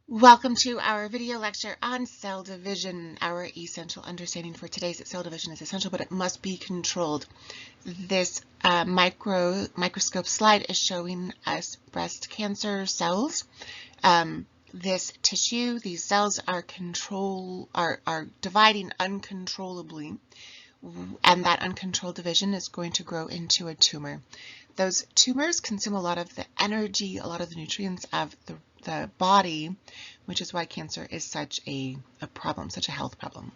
Welcome to our video lecture on cell division. Our essential understanding for today is that cell division is essential, but it must be controlled. This microscope slide is showing us breast cancer cells. This tissue, these cells are dividing uncontrollably, and that uncontrolled division is going to grow into a tumor. Those tumors consume a lot of the energy, a lot of the nutrients of the body, which is why cancer is such a problem, such a health problem.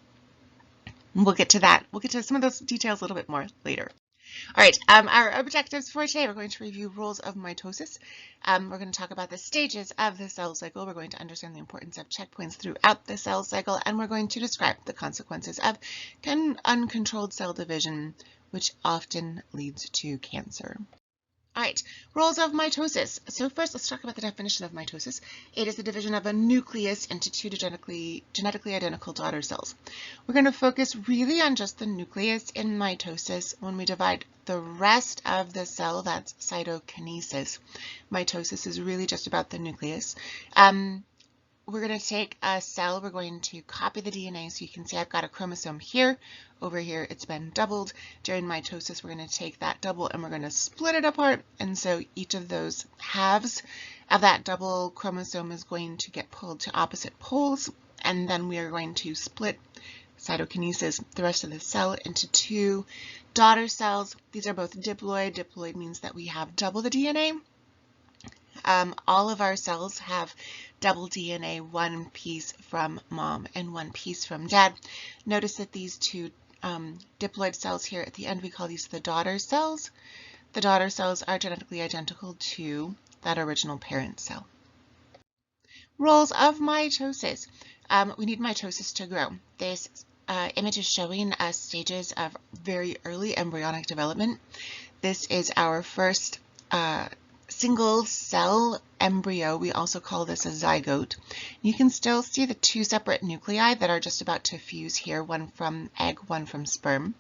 We'll get to that. We'll get to some of those details a little bit more later. All right, our objectives for today, we're going to review rules of mitosis. We're going to talk about the stages of the cell cycle. We're going to understand the importance of checkpoints throughout the cell cycle, and we're going to describe the consequences of uncontrolled cell division, which often leads to cancer. All right, rules of mitosis. So first, let's talk about the definition of mitosis. It is the division of a nucleus into two genetically identical daughter cells. We're going to focus really on just the nucleus in mitosis. When we divide the rest of the cell, that's cytokinesis. Mitosis is really just about the nucleus. We're going to take a cell, we're going to copy the DNA, so you can see I've got a chromosome here. Over here it's been doubled. During mitosis we're going to take that double and we're going to split it apart, and so each of those halves of that double chromosome is going to get pulled to opposite poles, and then we are going to split cytokinesis, the rest of the cell, into two daughter cells. These are both diploid. Diploid means that we have double the DNA. All of our cells have double DNA, one piece from mom and one piece from dad. Notice that these two diploid cells here at the end, we call these the daughter cells. The daughter cells are genetically identical to that original parent cell. Rules of mitosis. We need mitosis to grow. This image is showing us stages of very early embryonic development. This is our first single cell embryo. We also call this a zygote. You can still see the two separate nuclei that are just about to fuse here, one from egg, one from sperm.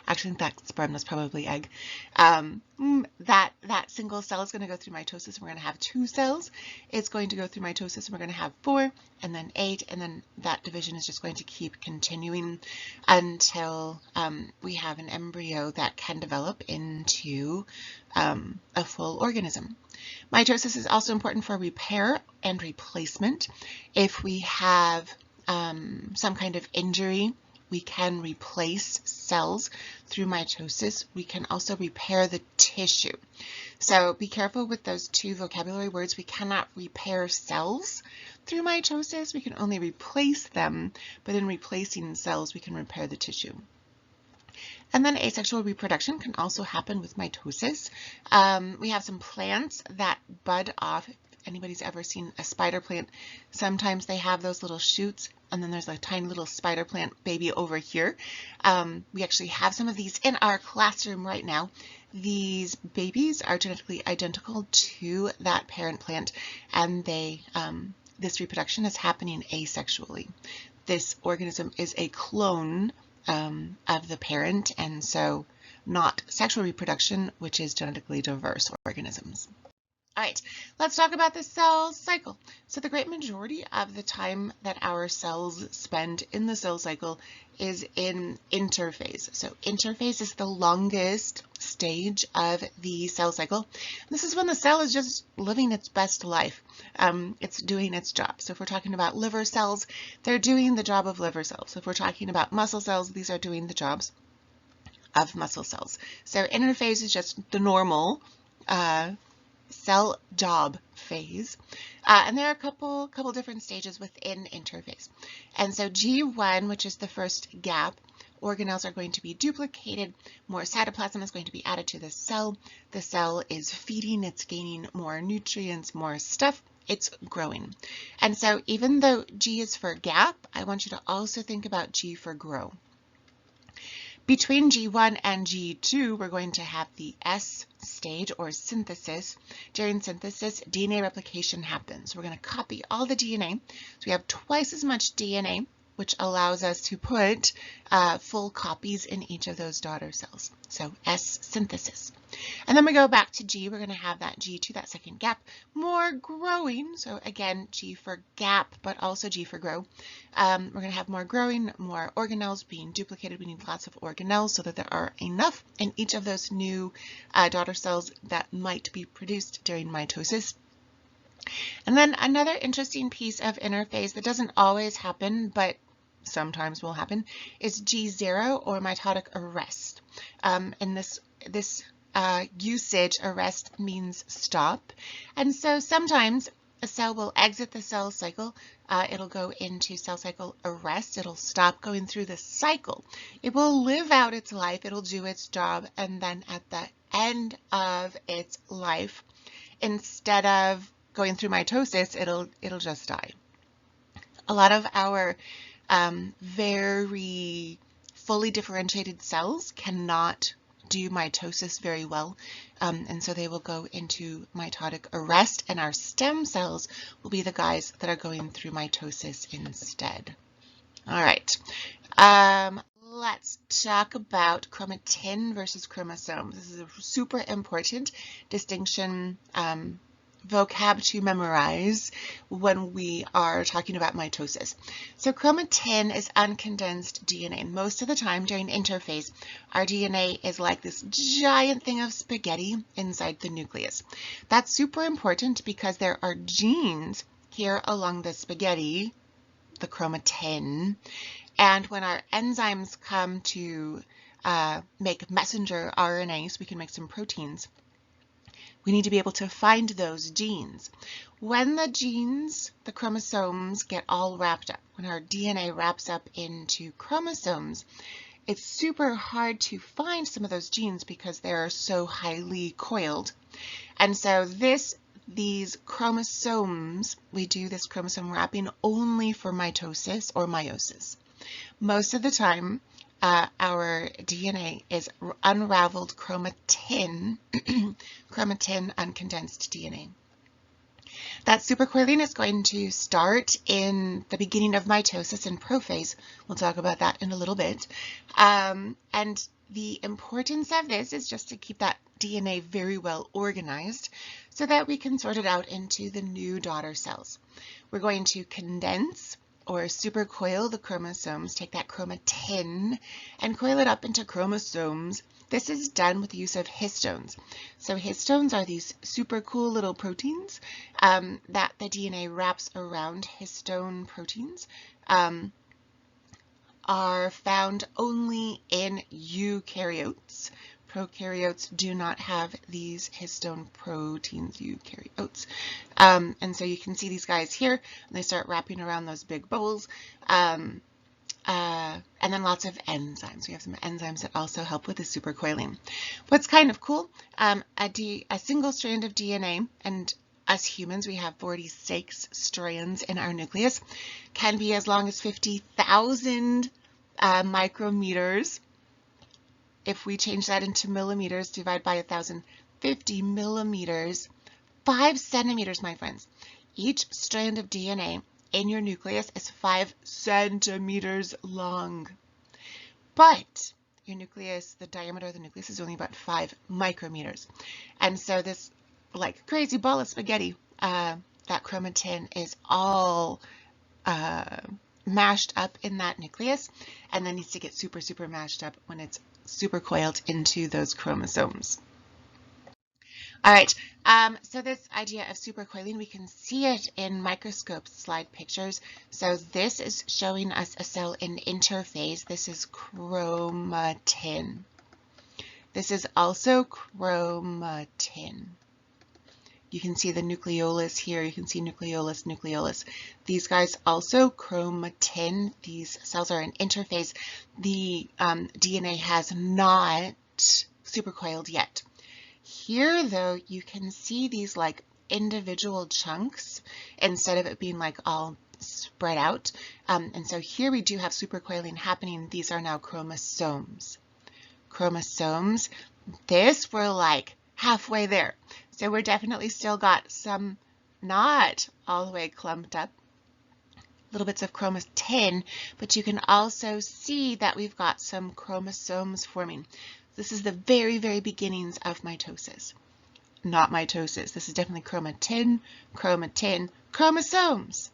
Actually, in fact, sperm was probably egg. That single cell is going to go through mitosis. We're going to have two cells. It's going to go through mitosis, and we're going to have 4, and then 8, and then that division is just going to keep continuing until we have an embryo that can develop into a full organism. Mitosis is also important for repair and replacement. If we have some kind of injury, we can replace cells through mitosis. We can also repair the tissue. So be careful with those two vocabulary words. We cannot repair cells through mitosis. We can only replace them, but in replacing cells, we can repair the tissue. And then asexual reproduction can also happen with mitosis. We have some plants that bud off. If anybody's ever seen a spider plant, sometimes they have those little shoots, and then there's a tiny little spider plant baby over here. We actually have some of these in our classroom right now. These babies are genetically identical to that parent plant, and this reproduction is happening asexually. This organism is a clone of the parent, and so not sexual reproduction, which is genetically diverse organisms. All right, let's talk about the cell cycle. So the great majority of the time that our cells spend in the cell cycle is in interphase. So interphase is the longest stage of the cell cycle. This is when the cell is just living its best life. It's doing its job. So if we're talking about liver cells, they're doing the job of liver cells. If we're talking about muscle cells, these are doing the jobs of muscle cells. So interphase is just the normal cell job phase, and there are a couple different stages within interphase. And so G1, which is the first gap, organelles are going to be duplicated, more cytoplasm is going to be added to the cell is feeding, it's gaining more nutrients, more stuff, it's growing. And so even though G is for gap, I want you to also think about G for grow. Between G1 and G2, we're going to have the S stage, or synthesis. During synthesis, DNA replication happens. We're going to copy all the DNA. So we have twice as much DNA, which allows us to put full copies in each of those daughter cells. So S synthesis. And then we go back to G, we're going to have that G2, that second gap, more growing. So again, G for gap, but also G for grow. We're going to have more growing, more organelles being duplicated. We need lots of organelles so that there are enough in each of those new daughter cells that might be produced during mitosis. And then another interesting piece of interphase that doesn't always happen, but sometimes will happen, is G0 or mitotic arrest. And this usage, arrest means stop. And so sometimes a cell will exit the cell cycle. It'll go into cell cycle arrest. It'll stop going through the cycle. It will live out its life. It'll do its job. And then at the end of its life, instead of going through mitosis, it'll just die. A lot of our very fully differentiated cells cannot do mitosis very well, and so they will go into mitotic arrest, and our stem cells will be the guys that are going through mitosis instead. All right, let's talk about chromatin versus chromosomes. This is a super important distinction vocab to memorize when we are talking about mitosis. So chromatin is uncondensed DNA. Most of the time during interphase, our DNA is like this giant thing of spaghetti inside the nucleus. That's super important because there are genes here along the spaghetti, the chromatin, and when our enzymes come to make messenger RNA so we can make some proteins, we need to be able to find those genes. When the genes, the chromosomes, get all wrapped up, when our DNA wraps up into chromosomes, it's super hard to find some of those genes because they're so highly coiled. And so these chromosomes, we do this chromosome wrapping only for mitosis or meiosis. Most of the time, our DNA is unraveled chromatin, chromatin uncondensed DNA. That supercoiling is going to start in the beginning of mitosis and prophase. We'll talk about that in a little bit. And the importance of this is just to keep that DNA very well organized so that we can sort it out into the new daughter cells. We're going to condense or supercoil the chromosomes, take that chromatin and coil it up into chromosomes. This is done with the use of histones. So histones are these super cool little proteins that the DNA wraps around. Histone proteins are found only in eukaryotes. Prokaryotes do not have these histone proteins, eukaryotes. And so you can see these guys here, and they start wrapping around those big bowls. And then lots of enzymes. We have some enzymes that also help with the supercoiling. What's kind of cool, a single strand of DNA, and us humans, we have 46 strands in our nucleus, can be as long as 50,000 micrometers. If we change that into millimeters, divide by 1,000, 50 millimeters, 5 centimeters, my friends. Each strand of DNA in your nucleus is 5 centimeters long. But your nucleus, the diameter of the nucleus is only about 5 micrometers. And so this like crazy ball of spaghetti, that chromatin is all mashed up in that nucleus, and then needs to get super, super mashed up when it's super coiled into those chromosomes. All right, so this idea of supercoiling, we can see it in microscope slide pictures. So this is showing us a cell in interphase. This is chromatin. This is also chromatin. You can see the nucleolus here. You can see nucleolus, nucleolus. These guys also chromatin. These cells are in interphase. The DNA has not supercoiled yet. Here, though, you can see these like individual chunks instead of it being like all spread out. And so here we do have supercoiling happening. These are now chromosomes. Chromosomes. This, we're like halfway there. So we're definitely still got some not all the way clumped up, little bits of chromatin, but you can also see that we've got some chromosomes forming. This is the very, very beginnings of mitosis. Not mitosis. This is definitely chromatin, chromatin, chromosomes.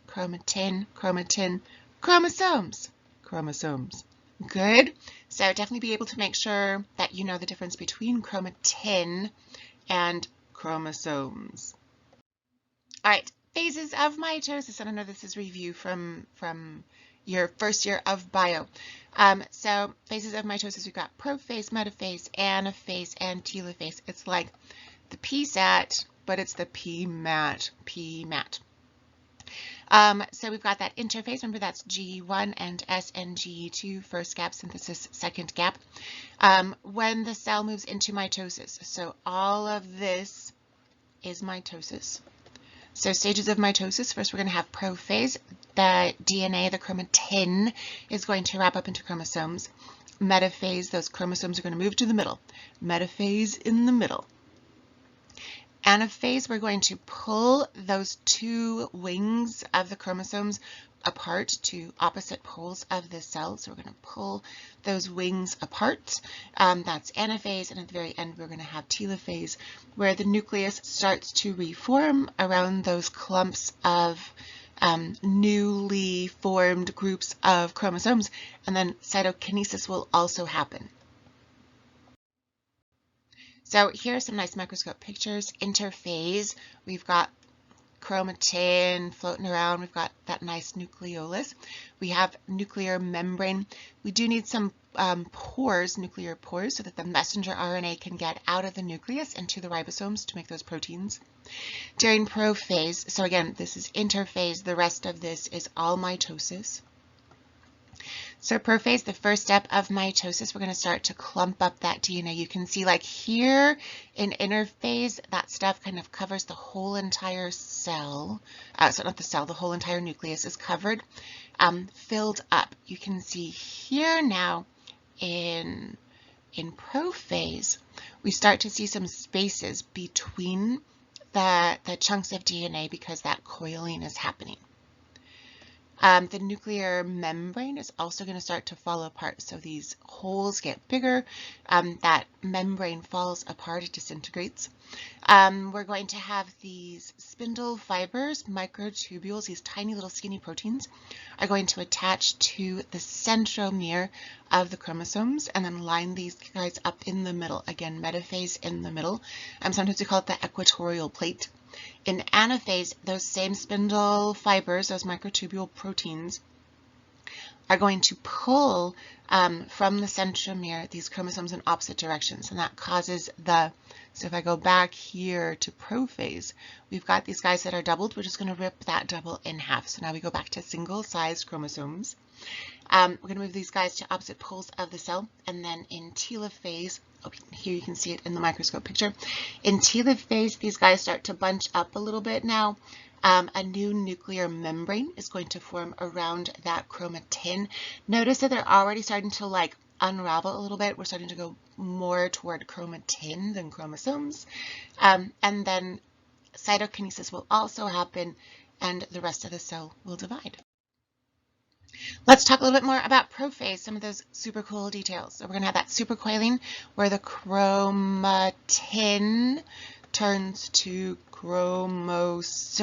Chromatin, chromatin, chromosomes. Chromosomes. Good. So definitely be able to make sure that you know the difference between chromatin and chromosomes. All right, phases of mitosis. And I know this is review from your first year of bio. So phases of mitosis, we've got prophase, metaphase, anaphase, and telophase. It's like the PSAT, but it's the PMAT. So we've got that interphase. Remember, that's G1 and S and G2, first gap synthesis, second gap. When the cell moves into mitosis, so all of this is mitosis. So stages of mitosis, first we're going to have prophase. The DNA, the chromatin, is going to wrap up into chromosomes. Metaphase, those chromosomes are going to move to the middle. Metaphase in the middle. Anaphase, we're going to pull those two wings of the chromosomes apart to opposite poles of the cell. So we're going to pull those wings apart. That's anaphase, and at the very end we're going to have telophase, where the nucleus starts to reform around those clumps of newly formed groups of chromosomes, and then cytokinesis will also happen. So here are some nice microscope pictures. Interphase, we've got chromatin floating around. We've got that nice nucleolus. We have nuclear membrane. We do need some pores, nuclear pores, so that the messenger RNA can get out of the nucleus into the ribosomes to make those proteins. During prophase, so again, this is interphase. The rest of this is all mitosis. So prophase, the first step of mitosis, we're going to start to clump up that DNA. You can see like here in interphase, that stuff kind of covers the whole entire cell. So not the cell, the whole entire nucleus is covered, filled up. You can see here now in prophase, we start to see some spaces between the chunks of DNA because that coiling is happening. The nuclear membrane is also going to start to fall apart. So these holes get bigger, that membrane falls apart, it disintegrates. We're going to have these spindle fibers, microtubules, these tiny little skinny proteins, are going to attach to the centromere of the chromosomes and then line these guys up in the middle. Again, metaphase in the middle. Sometimes we call it the equatorial plate. In anaphase, those same spindle fibers, those microtubule proteins, are going to pull from the centromere these chromosomes in opposite directions, and that causes so if I go back here to prophase, we've got these guys that are doubled. We're just going to rip that double in half. So now we go back to single-sized chromosomes. We're going to move these guys to opposite poles of the cell, and then in telophase, here you can see it in the microscope picture. In telophase, these guys start to bunch up a little bit now. A new nuclear membrane is going to form around that chromatin. Notice that they're already starting to like unravel a little bit. We're starting to go more toward chromatin than chromosomes. And then cytokinesis will also happen, and the rest of the cell will divide. Let's talk a little bit more about prophase, some of those super cool details. So we're going to have that supercoiling where the chromatin turns to chromosomes.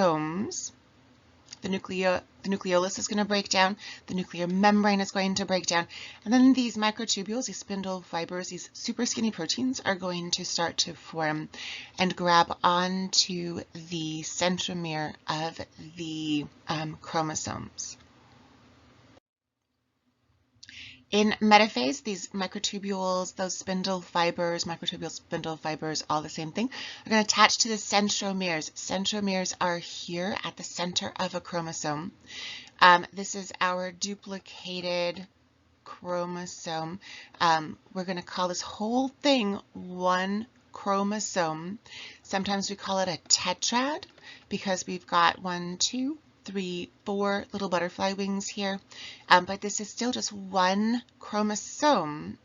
The nucleolus is going to break down, the nuclear membrane is going to break down, and then these microtubules, these spindle fibers, these super skinny proteins are going to start to form and grab onto the centromere of the chromosomes. In metaphase, these microtubules, those spindle fibers, microtubule spindle fibers, all the same thing, are going to attach to the centromeres. Centromeres are here at the center of a chromosome. This is our duplicated chromosome. We're going to call this whole thing one chromosome. Sometimes we call it a tetrad because we've got 1, 2, 3, 4 little butterfly wings here, but this is still just one chromosome.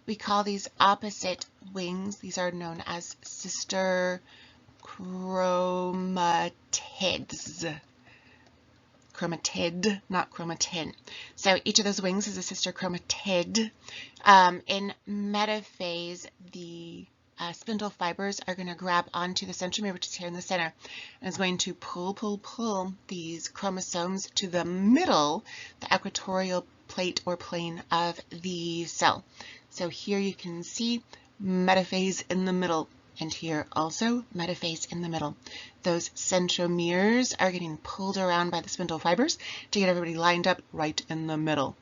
We call these opposite wings, these are known as sister chromatids. chromatid, not chromatin. So each of those wings is a sister chromatid. In metaphase, the spindle fibers are going to grab onto the centromere, which is here in the center, and is going to pull these chromosomes to the middle, the equatorial plate or plane of the cell. So here you can see metaphase in the middle, and here also metaphase in the middle. Those centromeres are getting pulled around by the spindle fibers to get everybody lined up right in the middle.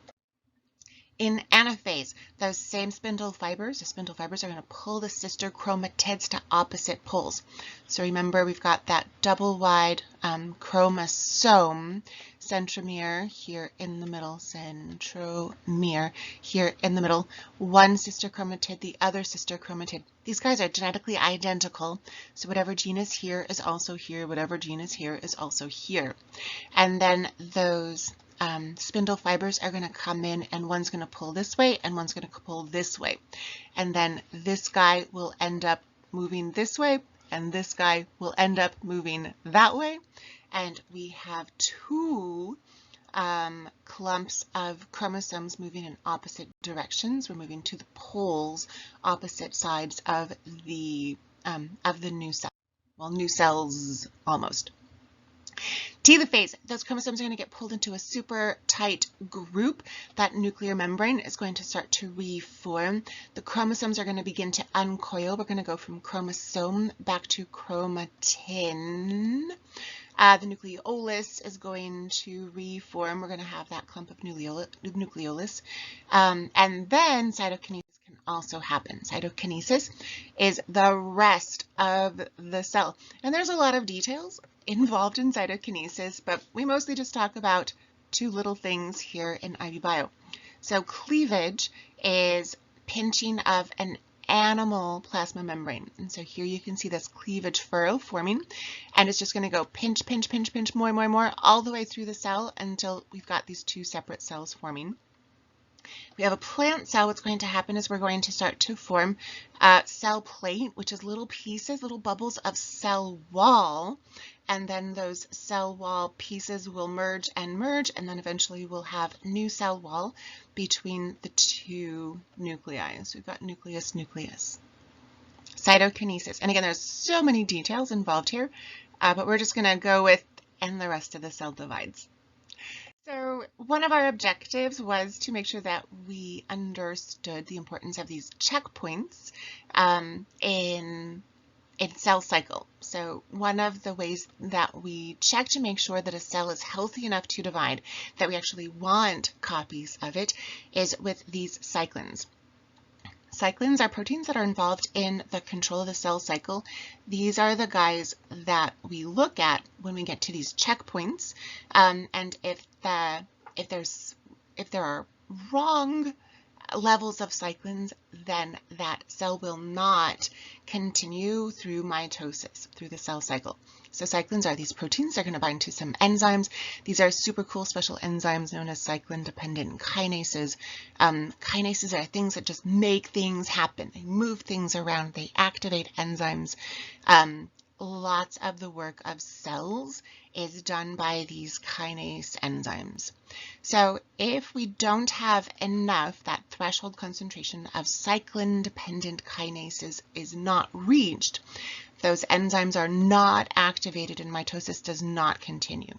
In anaphase, those same spindle fibers, are going to pull the sister chromatids to opposite poles. So remember, we've got that double wide chromosome, centromere here in the middle, centromere here in the middle, one sister chromatid, the other sister chromatid. These guys are genetically identical, so whatever gene is here is also here, whatever gene is here is also here. And then those spindle fibers are going to come in, and one's going to pull this way and one's going to pull this way. And then this guy will end up moving this way and this guy will end up moving that way. And we have two clumps of chromosomes moving in opposite directions. We're moving to the poles, opposite sides of the new cell. Well, new cells almost. Telophase, those chromosomes are going to get pulled into a super tight group. That nuclear membrane is going to start to reform. The chromosomes are going to begin to uncoil. We're going to go from chromosome back to chromatin. The nucleolus is going to reform. We're going to have that clump of nucleolus. And then cytokinesis can also happen. Cytokinesis is the rest of the cell. And there's a lot of details involved in cytokinesis, but we mostly just talk about two little things here in IB Bio. So cleavage is pinching of an animal plasma membrane. And so here you can see this cleavage furrow forming, and it's just going to go pinch, pinch, pinch, pinch, more, all the way through the cell until we've got these two separate cells forming. We have a plant cell. What's going to happen is we're going to start to form a cell plate, which is little pieces, little bubbles of cell wall. And then those cell wall pieces will merge, and then eventually we'll have new cell wall between the two nuclei. So we've got nucleus, nucleus. Cytokinesis. And again, there's so many details involved here, but we're just going to go with, and the rest of the cell divides. So one of our objectives was to make sure that we understood the importance of these checkpoints in cell cycle. So one of the ways that we check to make sure that a cell is healthy enough to divide, that we actually want copies of it, is with these cyclins. Cyclins are proteins that are involved in the control of the cell cycle. These are the guys that we look at when we get to these checkpoints, and if there are wrong levels of cyclins, then that cell will not continue through mitosis, through the cell cycle. So cyclins are these proteins. They're going to bind to some enzymes. These are super cool special enzymes known as cyclin-dependent kinases. Kinases are things that just make things happen. They move things around. They activate enzymes. Lots of the work of cells is done by these kinase enzymes. So if we don't have enough, that threshold concentration of cyclin-dependent kinases is not reached, those enzymes are not activated and mitosis does not continue.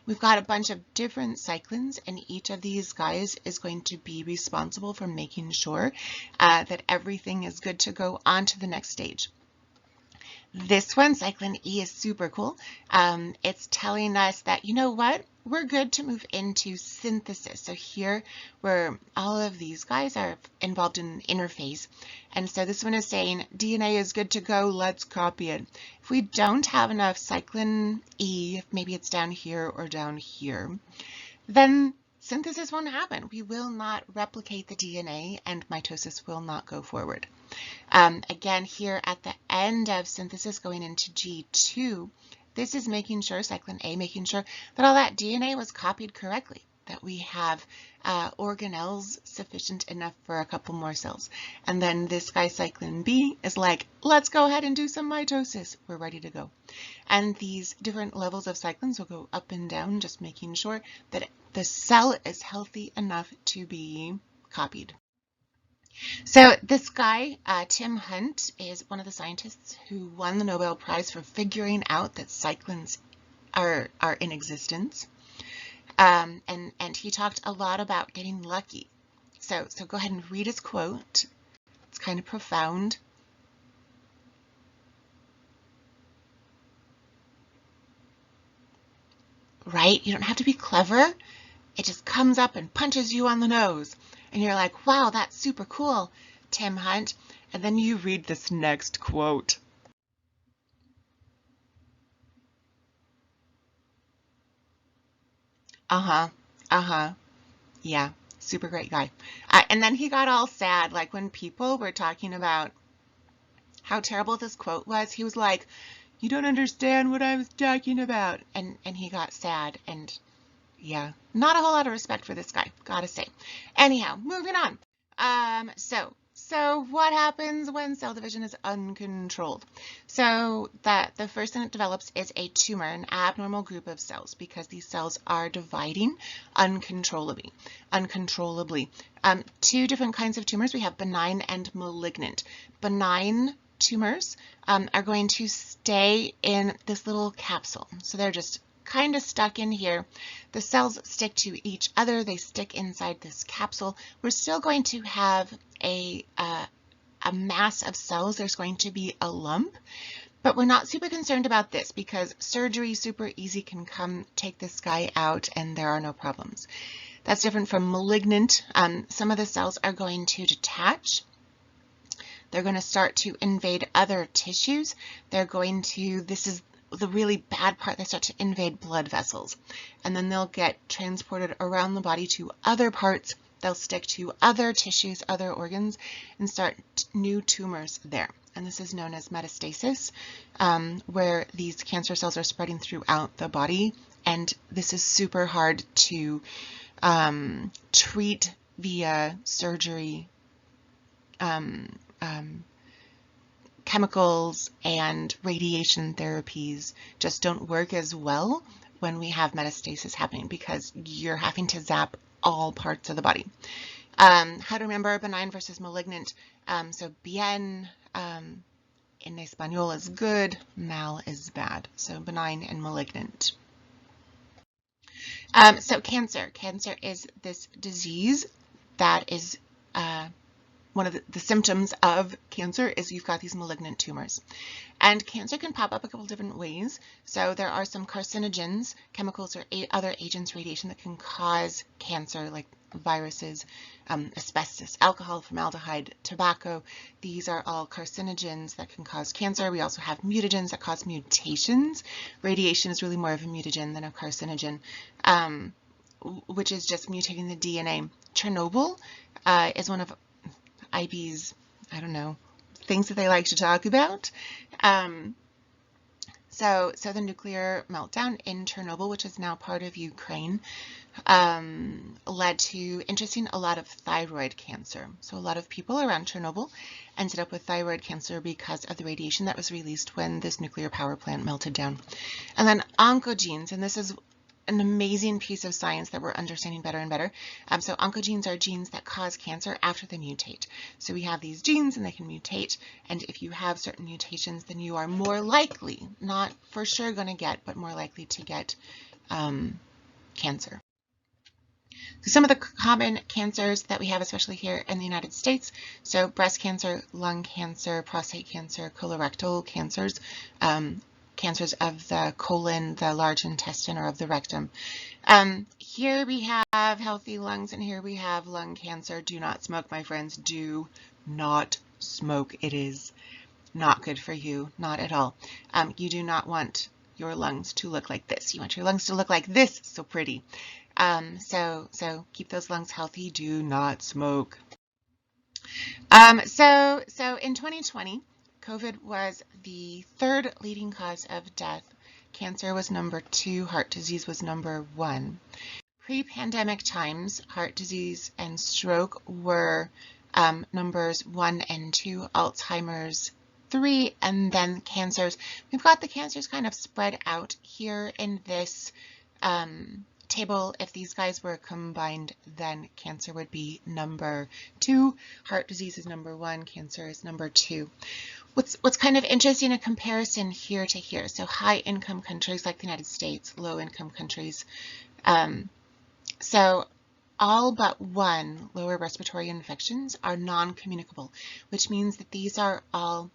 We've got a bunch of different cyclins, and each of these guys is going to be responsible for making sure that everything is good to go on to the next stage. This one, cyclin E, is super cool. It's telling us that, you know what, we're good to move into synthesis. So here, where all of these guys are involved in interphase. And so this one is saying DNA is good to go, let's copy it. If we don't have enough cyclin E, if maybe it's down here or down here, then synthesis won't happen. We will not replicate the DNA and mitosis will not go forward. Again, here at the end of synthesis going into G2, this is making sure, cyclin A, making sure that all that DNA was copied correctly, that we have organelles sufficient enough for a couple more cells. And then this guy, cyclin B, is like, let's go ahead and do some mitosis. We're ready to go. And these different levels of cyclins will go up and down, just making sure that the cell is healthy enough to be copied. So this guy, Tim Hunt, is one of the scientists who won the Nobel Prize for figuring out that cyclins are in existence. And he talked a lot about getting lucky. So go ahead and read his quote. It's kind of profound. Right? You don't have to be clever. It just comes up and punches you on the nose. And you're like, wow, that's super cool, Tim Hunt. And then you read this next quote. Yeah, super great guy. And then he got all sad, like when people were talking about how terrible this quote was, he was like, you don't understand what I was talking about. And he got sad, and yeah, not a whole lot of respect for this guy, gotta say. Anyhow, moving on. So what happens when cell division is uncontrolled? So the first thing that develops is a tumor, an abnormal group of cells, because these cells are dividing uncontrollably. Two different kinds of tumors. We have benign and malignant. Benign tumors are going to stay in this little capsule. So they're just kind of stuck in here. The cells stick to each other. They stick inside this capsule. We're still going to have a mass of cells. There's going to be a lump, but we're not super concerned about this because surgery, super easy, can come take this guy out and there are no problems. That's different from malignant. Some of the cells are going to detach. They're going to start to invade other tissues. They're going to, this is the really bad part, they start to invade blood vessels, and then they'll get transported around the body to other parts. They'll stick to other tissues, other organs, and start new tumors there. And this is known as metastasis, where these cancer cells are spreading throughout the body. And this is super hard to treat via surgery, chemicals and radiation therapies just don't work as well when we have metastasis happening because you're having to zap all parts of the body. How to remember benign versus malignant. So bien in Espanol is good, mal is bad. So benign and malignant. So cancer. Cancer is this disease that is one of the symptoms of cancer is you've got these malignant tumors. And cancer can pop up a couple different ways. So there are some carcinogens, chemicals or other agents, radiation that can cause cancer, like viruses, asbestos, alcohol, formaldehyde, tobacco. These are all carcinogens that can cause cancer. We also have mutagens that cause mutations. Radiation is really more of a mutagen than a carcinogen, which is just mutating the DNA. Chernobyl is one of IB's, I don't know, things that they like to talk about. So the nuclear meltdown in Chernobyl, which is now part of Ukraine, led to, interesting, a lot of thyroid cancer. So a lot of people around Chernobyl ended up with thyroid cancer because of the radiation that was released when this nuclear power plant melted down. And then oncogenes, and this is an amazing piece of science that we're understanding better and better. So oncogenes are genes that cause cancer after they mutate. So we have these genes and they can mutate, and if you have certain mutations, then you are more likely, not for sure going to get, but more likely to get cancer. So some of the common cancers that we have, especially here in the United States, so breast cancer, lung cancer, prostate cancer, colorectal cancers, cancers of the colon, the large intestine, or of the rectum. Here we have healthy lungs, and here we have lung cancer. Do not smoke, my friends. Do not smoke. It is not good for you, not at all. You do not want your lungs to look like this. You want your lungs to look like this, so pretty. So keep those lungs healthy. Do not smoke. So in 2020, COVID was the third leading cause of death. Cancer was number 2. Heart disease was number 1. pre-pandemic times, heart disease and stroke were numbers 1 and 2, Alzheimer's 3, and then cancers. We've got the cancers kind of spread out here in this table. If these guys were combined, then cancer would be number 2, heart disease is number 1, cancer is number 2. What's kind of interesting, a comparison here to here. So high income countries like the United States, low income countries. So all but one, lower respiratory infections, are non-communicable, which means that these are all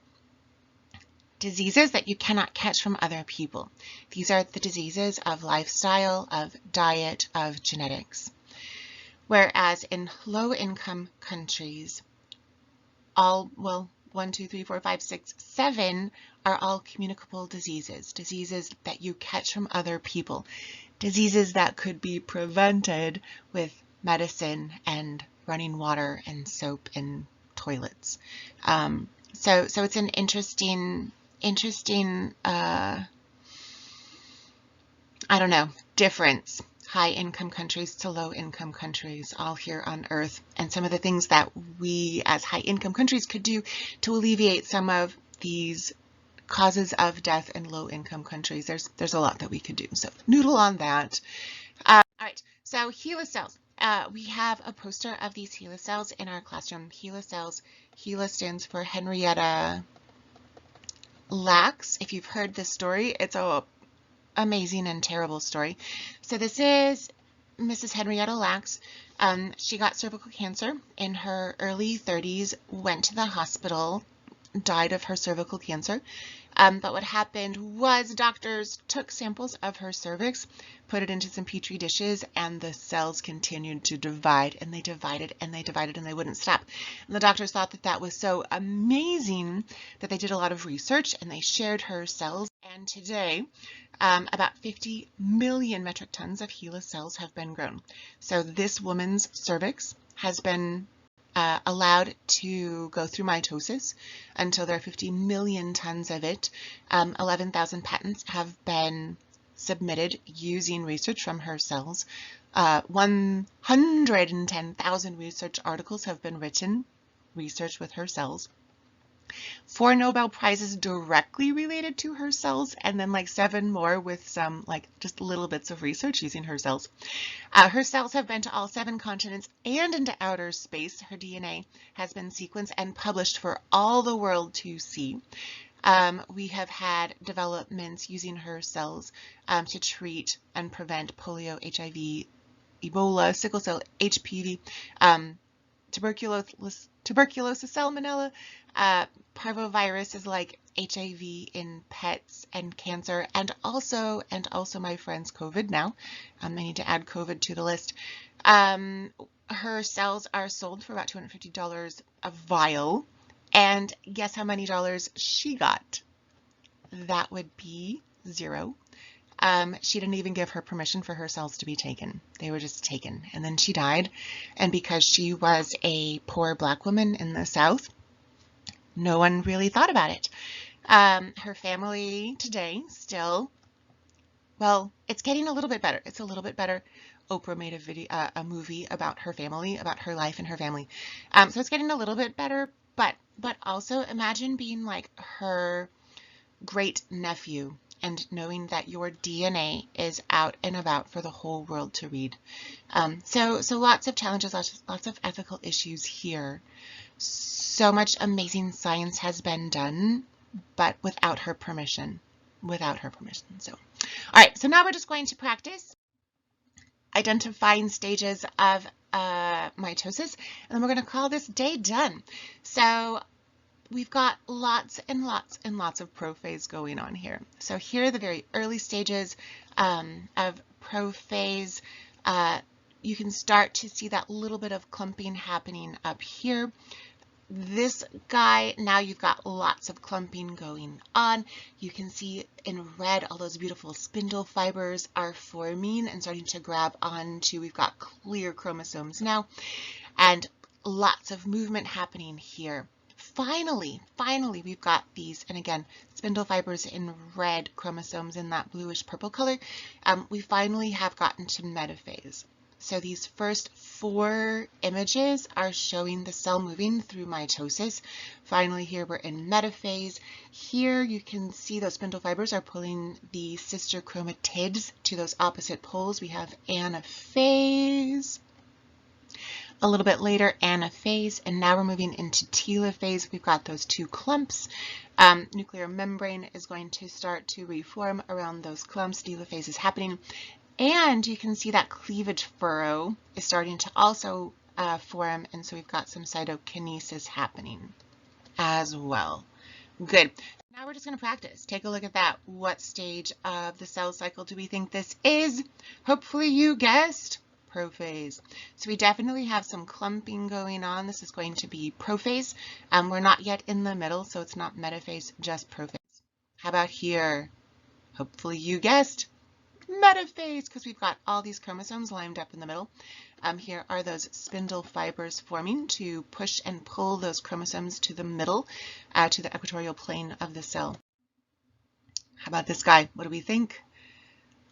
diseases that you cannot catch from other people. These are the diseases of lifestyle, of diet, of genetics. Whereas in low-income countries, all, well, 1, 2, 3, 4, 5, 6, 7 are all communicable diseases, diseases that you catch from other people, diseases that could be prevented with medicine and running water and soap and toilets. So it's an interesting, I don't know, difference. High income countries to low income countries, all here on Earth, and some of the things that we as high income countries could do to alleviate some of these causes of death in low income countries. There's a lot that we could do. So noodle on that. All right, so HeLa cells. We have a poster of these HeLa cells in our classroom. HeLa cells, HeLa stands for Henrietta Lacks. If you've heard this story, it's a amazing and terrible story. So this is Mrs. Henrietta Lacks. She got cervical cancer in her early 30s, went to the hospital, died of her cervical cancer. But what happened was doctors took samples of her cervix, put it into some petri dishes, and the cells continued to divide, and they divided and they divided and they wouldn't stop. And the doctors thought that that was so amazing that they did a lot of research and they shared her cells. And today, about 50 million metric tons of HeLa cells have been grown. So this woman's cervix has been allowed to go through mitosis until there are 50 million tons of it. 11,000 patents have been submitted using research from her cells. 110,000 research articles have been written, research with her cells. 4 Nobel Prizes directly related to her cells, and then like 7 more with some like just little bits of research using her cells. Her cells have been to all 7 continents and into outer space. Her DNA has been sequenced and published for all the world to see. We have had developments using her cells to treat and prevent polio, HIV, Ebola, sickle cell, HPV, tuberculosis, salmonella, parvoviruses like HIV in pets and cancer, and also my friend's COVID now. I need to add COVID to the list. Her cells are sold for about $250 a vial, and guess how many dollars she got? That would be 0. She didn't even give her permission for her cells to be taken. They were just taken. And then she died. And because she was a poor Black woman in the South, no one really thought about it. Her family today still, well, it's getting a little bit better. It's a little bit better. Oprah made a movie about her family, about her life and her family. So it's getting a little bit better, but also imagine being like her great nephew and knowing that your DNA is out and about for the whole world to read. So lots of challenges, lots of ethical issues here. So much amazing science has been done, but without her permission. So, all right, so now we're just going to practice identifying stages of mitosis, and then we're going to call this day done. So we've got lots and lots and lots of prophase going on here. So here are the very early stages of prophase. You can start to see that little bit of clumping happening up here. This guy, now you've got lots of clumping going on. You can see in red all those beautiful spindle fibers are forming and starting to grab onto. We've got clear chromosomes now, and lots of movement happening here. Finally, we've got these, and again, spindle fibers in red, chromosomes in that bluish purple color. We finally have gotten to metaphase. So these first 4 images are showing the cell moving through mitosis. Finally, here we're in metaphase. Here you can see those spindle fibers are pulling the sister chromatids to those opposite poles. We have anaphase. A little bit later, anaphase, and now we're moving into telophase. We've got those 2 clumps. Nuclear membrane is going to start to reform around those clumps. Telophase is happening. And you can see that cleavage furrow is starting to also form, and so we've got some cytokinesis happening as well. Good. Now we're just going to practice. Take a look at that. What stage of the cell cycle do we think this is? Hopefully you guessed prophase. So we definitely have some clumping going on. This is going to be prophase. We're not yet in the middle, so it's not metaphase, just prophase. How about here? Hopefully you guessed metaphase, because we've got all these chromosomes lined up in the middle. Here are those spindle fibers forming to push and pull those chromosomes to the middle, to the equatorial plane of the cell. How about this guy? What do we think?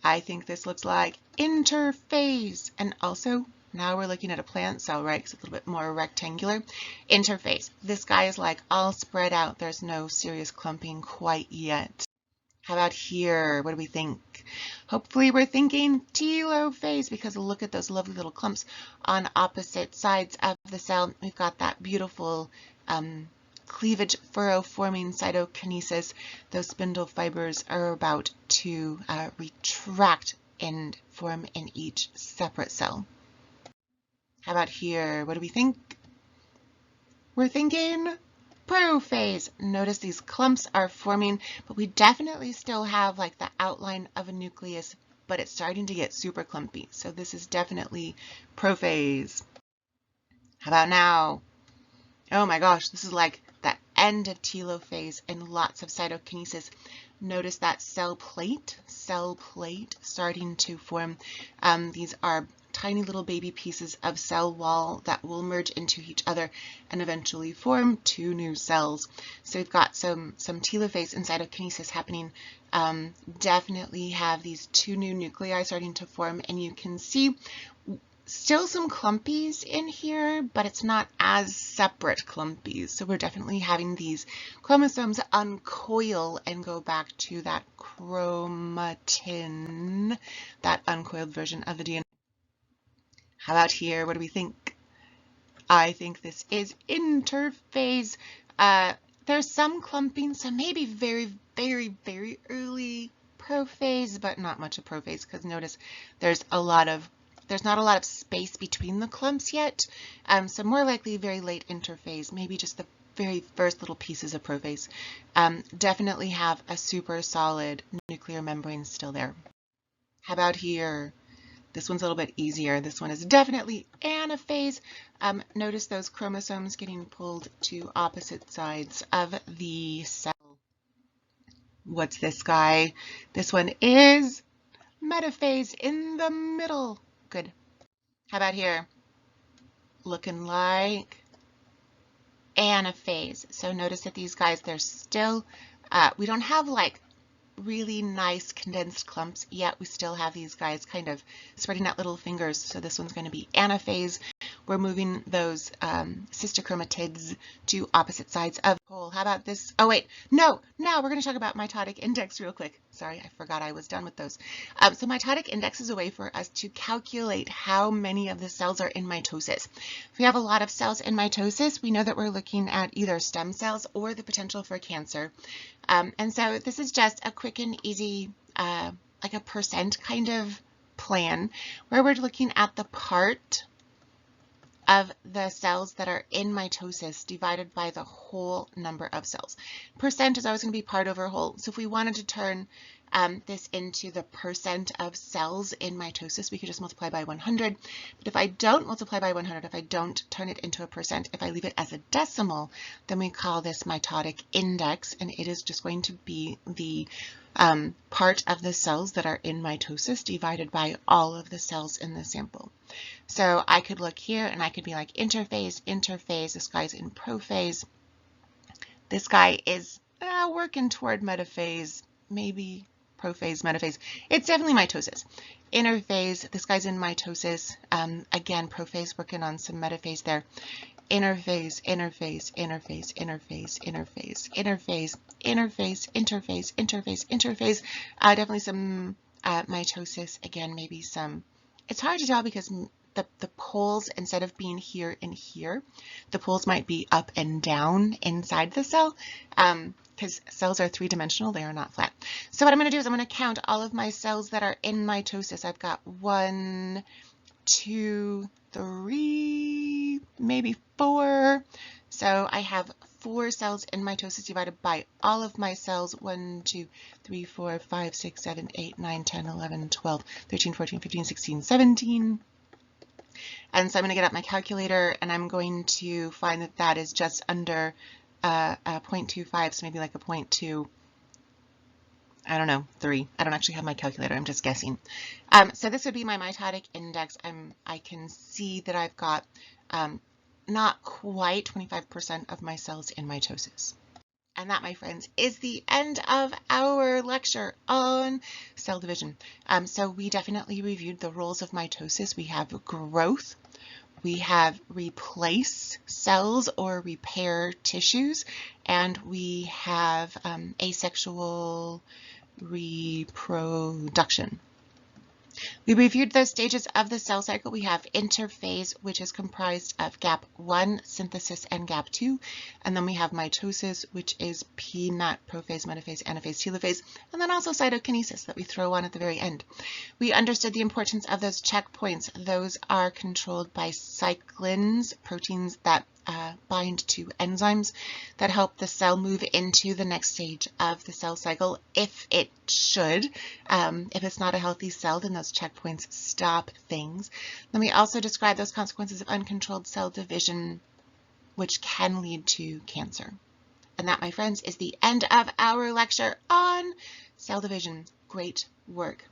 I think this looks like interphase. And also, now we're looking at a plant cell, right? Because it's a little bit more rectangular. Interphase. This guy is like all spread out. There's no serious clumping quite yet. How about here? What do we think? Hopefully we're thinking telophase, because look at those lovely little clumps on opposite sides of the cell. We've got that beautiful cleavage furrow forming cytokinesis. Those spindle fibers are about to retract and form in each separate cell. How about here? What do we think? We're thinking prophase. Notice these clumps are forming, but we definitely still have like the outline of a nucleus, but it's starting to get super clumpy. So this is definitely prophase. How about now? Oh my gosh, this is like the end of telophase and lots of cytokinesis. Notice that cell plate starting to form. These are tiny little baby pieces of cell wall that will merge into each other and eventually form 2 new cells. So we've got some telophase and cytokinesis happening. Definitely have these 2 new nuclei starting to form, and you can see still some clumpies in here, but it's not as separate clumpies. So we're definitely having these chromosomes uncoil and go back to that chromatin, that uncoiled version of the DNA. How about here? What do we think? I think this is interphase. There's some clumping, so maybe very, very, very early prophase, but not much of prophase, because notice there's not a lot of space between the clumps yet. So more likely very late interphase, maybe just the very first little pieces of prophase. Definitely have a super solid nuclear membrane still there. How about here? This one's a little bit easier. This one is definitely anaphase. Notice those chromosomes getting pulled to opposite sides of the cell. What's this guy? This one is metaphase in the middle. Good. How about here? Looking like anaphase. So notice that these guys, they're still, we don't have like really nice condensed clumps yet. We still have these guys kind of spreading out little fingers. So this one's going to be anaphase. We're moving those sister chromatids to opposite sides of the pole. How about this? Oh wait, no, now we're going to talk about mitotic index real quick. Sorry, I forgot I was done with those. So mitotic index is a way for us to calculate how many of the cells are in mitosis. If we have a lot of cells in mitosis, we know that we're looking at either stem cells or the potential for cancer. And so this is just a quick and easy, like a percent kind of plan, where we're looking at the part of the cells that are in mitosis divided by the whole number of cells. Percent is always going to be part over whole. So if we wanted to turn this into the percent of cells in mitosis, we could just multiply by 100. But if I don't multiply by 100, if I don't turn it into a percent, if I leave it as a decimal, then we call this mitotic index, and it is just going to be the part of the cells that are in mitosis divided by all of the cells in the sample. So I could look here and I could be like interphase, interphase, this guy's in prophase. This guy is working toward metaphase, maybe prophase, metaphase. It's definitely mitosis. Interphase, this guy's in mitosis. Again, prophase, working on some metaphase there. Interphase, interphase, interphase, interphase, interphase, interphase, interphase, interphase, interphase, interphase. Definitely some mitosis. Again, maybe some. It's hard to tell because the poles, instead of being here and here, the poles might be up and down inside the cell, because cells are three-dimensional, they are not flat. So what I'm going to do is I'm going to count all of my cells that are in mitosis. I've got 1, 2, 3, maybe 4. So I have 4 cells in mitosis divided by all of my cells. 1, 2, 3, 4, 5, 6, 7, 8, 9, 10, 11, 12, 13, 14, 15, 16, 17. And so I'm going to get out my calculator and I'm going to find that that is just under 0.25, so maybe like a 0.2, I don't know, 3. I don't actually have my calculator, I'm just guessing. So this would be my mitotic index. I can see that I've got not quite 25% of my cells in mitosis. And that, my friends, is the end of our lecture on cell division. So we definitely reviewed the roles of mitosis. We have growth, we have replace cells or repair tissues, and we have asexual reproduction. We reviewed those stages of the cell cycle. We have interphase, which is comprised of gap 1, synthesis, and gap 2. And then we have mitosis, which is PMAT, prophase, metaphase, anaphase, telophase, and then also cytokinesis that we throw on at the very end. We understood the importance of those checkpoints. Those are controlled by cyclins, proteins that bind to enzymes that help the cell move into the next stage of the cell cycle if it should. If it's not a healthy cell, then those checkpoints stop things. Then we also describe those consequences of uncontrolled cell division, which can lead to cancer. And that, my friends, is the end of our lecture on cell division. Great work.